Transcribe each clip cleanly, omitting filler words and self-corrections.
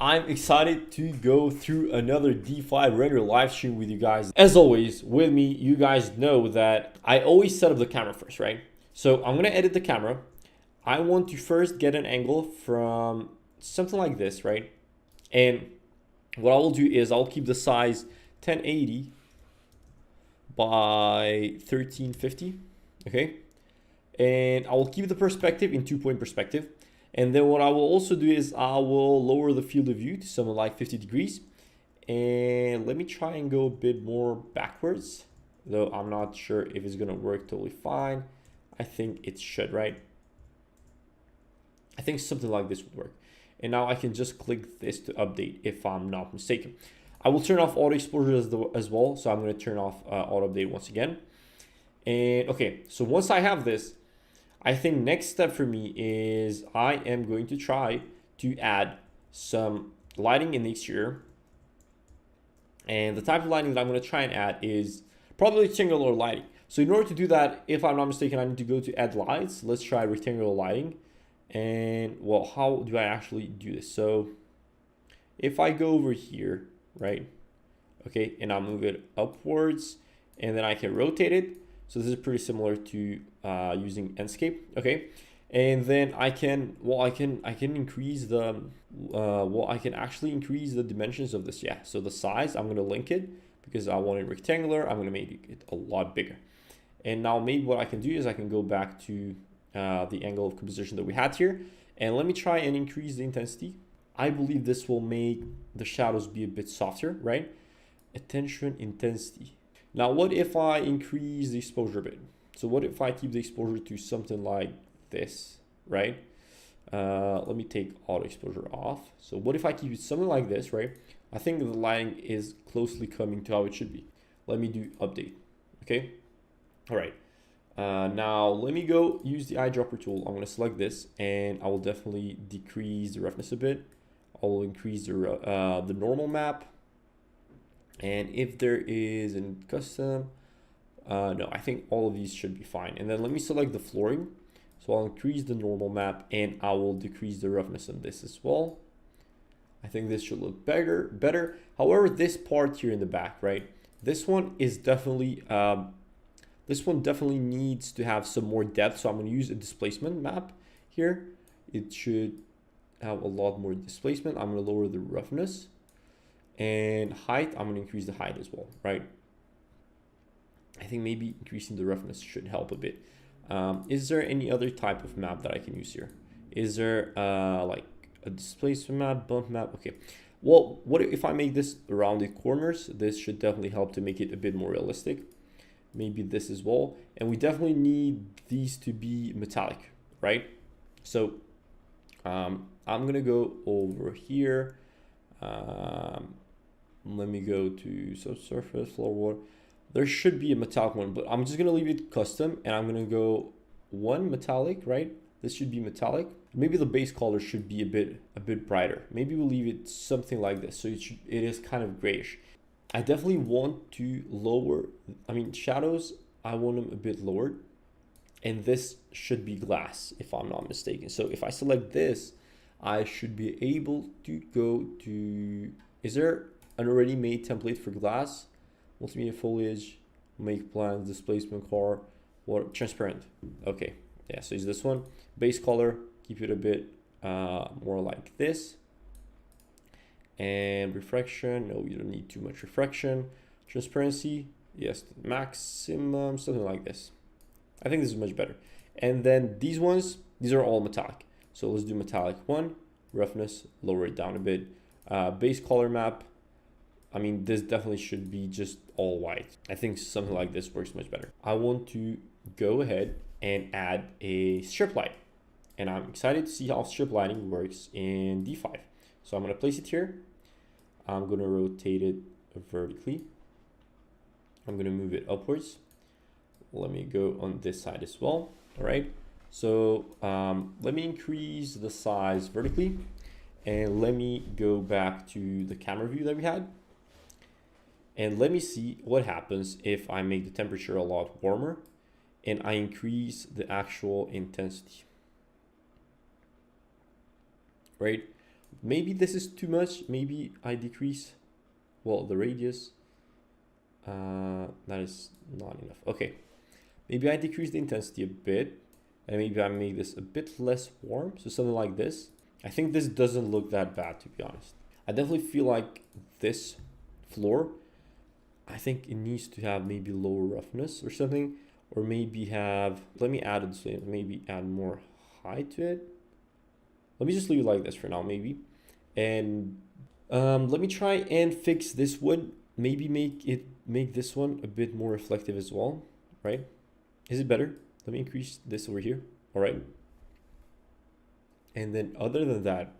I'm excited to go through another DeFi render live stream with you guys. As always, with me, you guys know that I always set up the camera first, right? So I'm gonna edit the camera. I want to first get an angle from something like this, right? And what I will do is I'll keep the size 1080 by 1350, okay? And I will keep the perspective in 2-point perspective. And then what I will also do is I will lower the field of view to something like 50 degrees. And let me try and go a bit more backwards, though I'm not sure if it's gonna work totally fine. I think it should, right? I think something like this would work. And now I can just click this to update if I'm not mistaken. I will turn off auto exposure as well. So I'm gonna turn off auto update once again. And okay, so once I have this, I think next step for me is I am going to try to add some lighting in the exterior. And the type of lighting that I'm going to try and add is probably rectangular lighting. So in order to do that, if I'm not mistaken, I need to go to add lights. Let's try rectangular lighting. And well, how do I actually do this? So if I go over here, right? Okay, and I'll move it upwards and then I can rotate it. So this is pretty similar to using Enscape, okay? And then I can increase the, I can actually increase the dimensions of this, yeah. So the size, I'm gonna link it because I want it rectangular. I'm gonna make it a lot bigger. And now maybe what I can do is I can go back to the angle of composition that we had here. And let me try and increase the intensity. I believe this will make the shadows be a bit softer, right? Attention intensity. Now, what if I increase the exposure a bit? So what if I keep the exposure to something like this, right? Let me take auto exposure off. So what if I keep it something like this, right? I think the lighting is closely coming to how it should be. Let me do update, okay? All right, now let me go use the eyedropper tool. I'm gonna select this and I will definitely decrease the roughness a bit. I will increase the normal map. And if there is a custom, no, I think all of these should be fine. And then let me select the flooring. So I'll increase the normal map and I will decrease the roughness on this as well. I think this should look better. However, this part here in the back, right? This one is definitely, this one definitely needs to have some more depth. So I'm gonna use a displacement map here. It should have a lot more displacement. I'm gonna lower the roughness. And height, I'm going to increase the height as well, right? I think maybe increasing the roughness should help a bit. Is there any other type of map that I can use here? Is there like a displacement map, bump map? Okay. Well, what if I make this rounded corners? This should definitely help to make it a bit more realistic. Maybe this as well. And we definitely need these to be metallic, right? So I'm going to go over here. Let me go to subsurface, floor water. There should be a metallic one, but I'm just gonna leave it custom and I'm gonna go one metallic, right? This should be metallic. Maybe the base color should be a bit brighter. Maybe we'll leave it something like this. So it is kind of grayish. I definitely want to lower, shadows, I want them a bit lowered. And this should be glass if I'm not mistaken. So if I select this, I should be able to go to, is there an already made template for glass? Multimedia foliage, make plans, displacement car, water, transparent. Okay, yeah, so it's this one. Base color, keep it a bit more like this. And refraction, no, you don't need too much refraction. Transparency, yes, maximum, something like this. I think this is much better. And then these ones, these are all metallic. So let's do metallic one, roughness, lower it down a bit. Base color map, this definitely should be just all white. I think something like this works much better. I want to go ahead and add a strip light. And I'm excited to see how strip lighting works in D5. So I'm gonna place it here. I'm gonna rotate it vertically. I'm gonna move it upwards. Let me go on this side as well, all right? So let me increase the size vertically and let me go back to the camera view that we had. And let me see what happens if I make the temperature a lot warmer and I increase the actual intensity, right? Maybe this is too much. Maybe I decrease, well, the radius. That is not enough. Okay, maybe I decrease the intensity a bit, and maybe I make this a bit less warm, so something like this. I think this doesn't look that bad, to be honest. I definitely feel like this floor, I think it needs to have maybe lower roughness or something, or maybe have, let me add it, so maybe add more height to it. Let me just leave it like this for now, maybe. And let me try and fix this wood. Maybe make this one a bit more reflective as well, right? Is it better? Let me increase this over here. All right. And then other than that,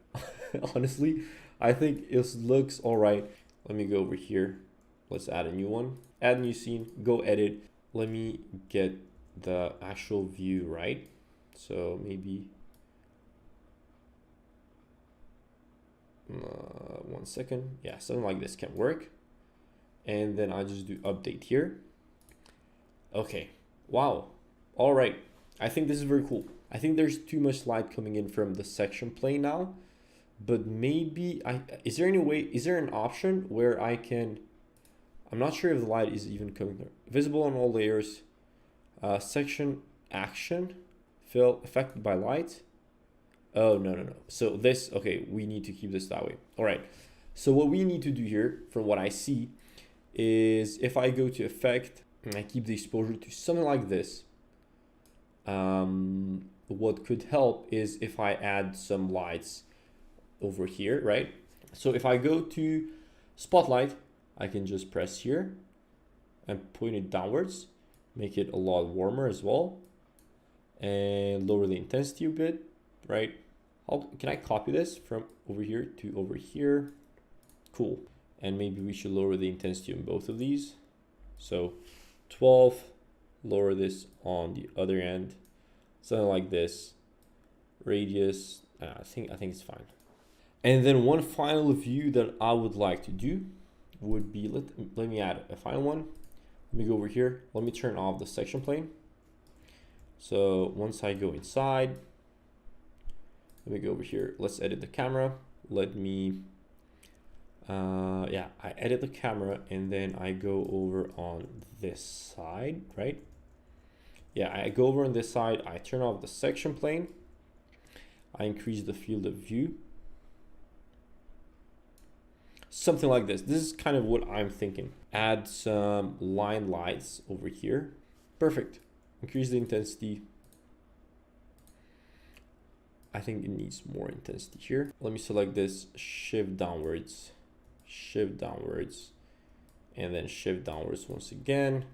honestly, I think it looks all right. Let me go over here. Let's add a new one. Add new scene, go edit. Let me get the actual view right. So maybe 1 second. Yeah, something like this can work. And then I just do update here. Okay, wow. All right, I think this is very cool. I think there's too much light coming in from the section plane now, but maybe is there any way, is there an option where I can, I'm not sure if the light is even coming there. Visible on all layers, section action, fill affected by light. Oh, no. So this, okay, we need to keep this that way. All right, so what we need to do here, from what I see, is if I go to effect and I keep the exposure to something like this, what could help is if I add some lights over here, right? So if I go to spotlight, I can just press here and point it downwards, make it a lot warmer as well, and lower the intensity a bit, right? How can I copy this from over here to over here? Cool. And maybe we should lower the intensity on both of these. So 12, lower this on the other end, something like this. Radius, I think it's fine. And then one final view that I would like to do would be, let me add a final one. Let me go over here. Let me turn off the section plane. So once I go inside, let me go over here. Let's edit the camera. Let me, yeah, I edit the camera and then I go over on this side, right? Yeah, I go over on this side. I turn off the section plane. I increase the field of view. Something like this. This is kind of what I'm thinking. Add some line lights over here. Perfect. Increase the intensity. I think it needs more intensity here. Let me select this, shift downwards, and then shift downwards once again.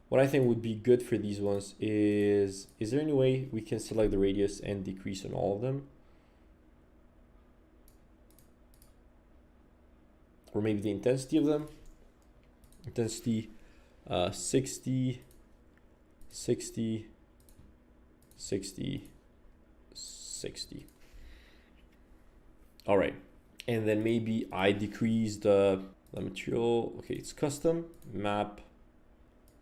What I think would be good for these ones is there any way we can select the radius and decrease on all of them? Or maybe the intensity of them. Intensity 60, 60, 60, 60. All right, and then maybe I decrease the material. Okay, it's custom map.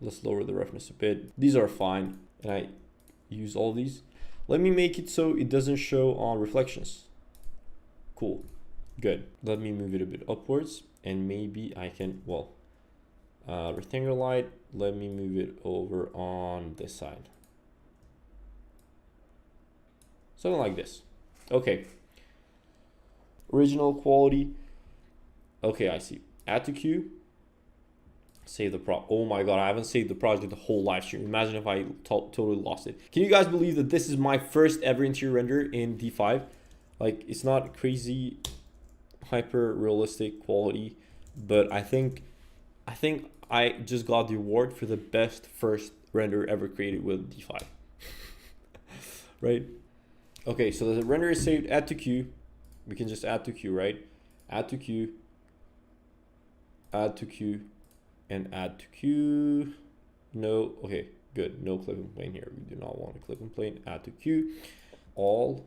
Let's lower the roughness a bit. These are fine, and I use all these. Let me make it so it doesn't show on reflections. Cool, good. Let me move it a bit upwards, and maybe I can, well, rectangular light. Let me move it over on this side. Something like this. Okay. Original quality. Okay, I see. Add to queue. Save the pro. Oh my god, I haven't saved the project the whole live stream. Imagine if I totally lost it. Can you guys believe that this is my first ever interior render in D5? Like, it's not crazy hyper realistic quality, but I think I just got the award for the best first render ever created with D5. Right? Okay, so the render is saved. Add to queue. We can just add to queue, right? Add to queue, add to queue, and add to queue. No, okay, good. No clipping plane here. We do not want a clipping plane. Add to queue. All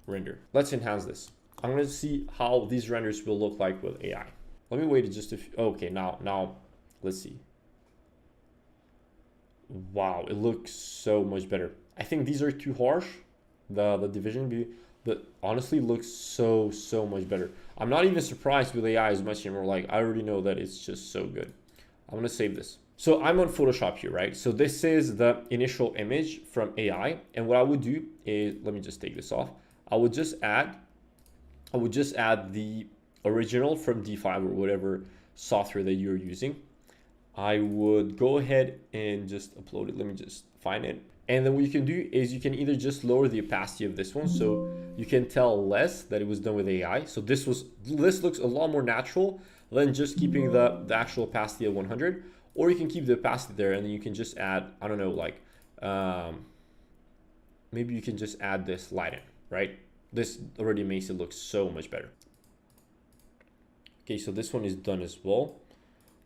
render. Let's enhance this. I'm going to see how these renders will look like with AI. Let me wait just a few. Okay, now let's see. Wow, it looks so much better. I think these are too harsh. The division view. but honestly looks so much better. I'm not even surprised with AI as much anymore. Like I already know that it's just so good. I'm gonna save this. So I'm on Photoshop here, right? So this is the initial image from AI, and what I would do is, let me just take this off. I would just add the original from D5 or whatever software that you're using. I would go ahead and just upload it. Let me just find it. And then what you can do is you can either just lower the opacity of this one, so you can tell less that it was done with AI. So this looks a lot more natural than just keeping the actual opacity at 100. Or you can keep the opacity there, and then you can just add, I don't know, like maybe you can just add this light in, right? This already makes it look so much better. Okay, so this one is done as well.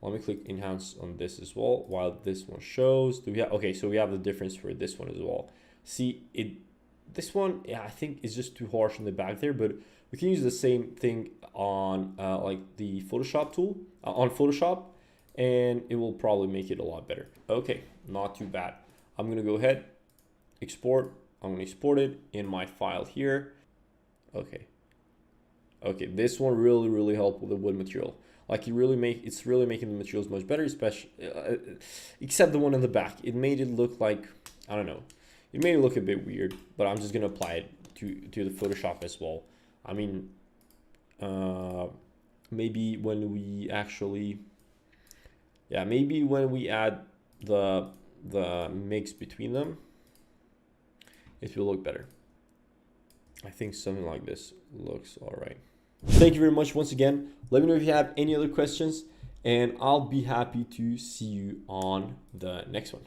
Let me click enhance on this as well while this one shows. Do we have, okay, so we have the difference for this one as well. See it, this one, yeah, I think is just too harsh in the back there, but we can use the same thing on like the Photoshop tool on Photoshop, and it will probably make it a lot better. Okay, not too bad. I'm gonna go ahead, export. I'm gonna export it in my file here. Okay, this one really helped with the wood material. Like it's really making the materials much better, especially except the one in the back. It made it look like, I don't know, it made it look a bit weird, but I'm just gonna apply it to the Photoshop as well. I mean, maybe when we actually, yeah, maybe when we add the mix between them, it will look better. I think something like this looks all right. Thank you very much once again. Let me know if you have any other questions, and I'll be happy to see you on the next one.